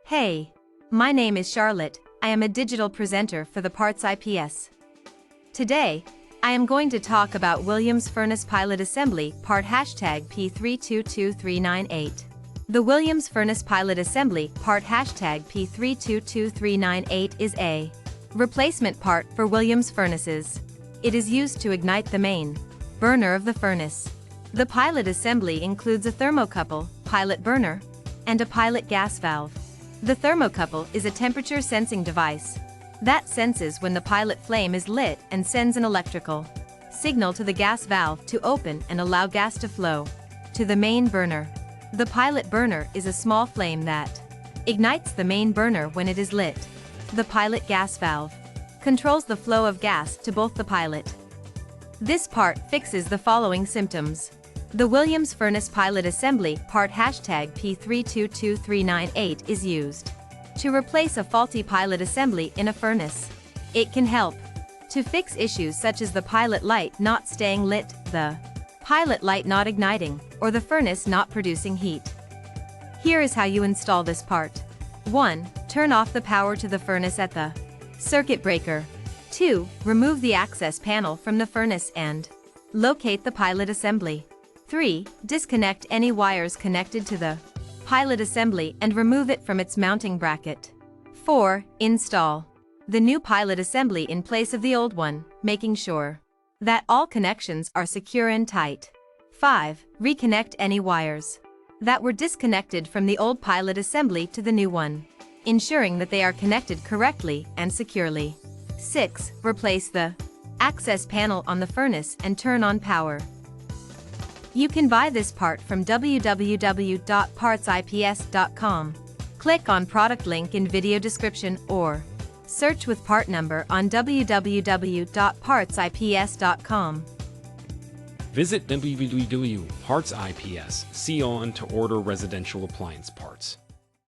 Hey, my name is Charlotte. I am a digital presenter for the PartsIPS. Today, I am going to talk about Williams Furnace Pilot Assembly part #P322398. The Williams Furnace Pilot Assembly part #P322398 is a replacement part for Williams furnaces. It is used to ignite the main burner of the furnace. The pilot assembly includes a thermocouple, pilot burner, and a pilot gas valve. The thermocouple is a temperature sensing device that senses when the pilot flame is lit and sends an electrical signal to the gas valve to open and allow gas to flow to the main burner. The pilot burner is a small flame that ignites the main burner when it is lit. The pilot gas valve controls the flow of gas to both the pilot. This part fixes the following symptoms. The Williams Furnace Pilot Assembly part #P322398 is used to replace a faulty pilot assembly in a furnace. It can help to fix issues such as the pilot light not staying lit, the pilot light not igniting, or the furnace not producing heat. Here is how you install this part. 1. Turn off the power to the furnace at the circuit breaker. 2. Remove the access panel from the furnace and locate the pilot assembly. 3. Disconnect any wires connected to the pilot assembly and remove it from its mounting bracket. 4. Install the new pilot assembly in place of the old one, making sure that all connections are secure and tight. 5. Reconnect any wires that were disconnected from the old pilot assembly to the new one, ensuring that they are connected correctly and securely. 6. Replace the access panel on the furnace and turn on power. You can buy this part from www.PartsIPS.com. Click on product link in video description or search with part number on www.PartsIPS.com. Visit www.PartsIPS.com to order residential appliance parts.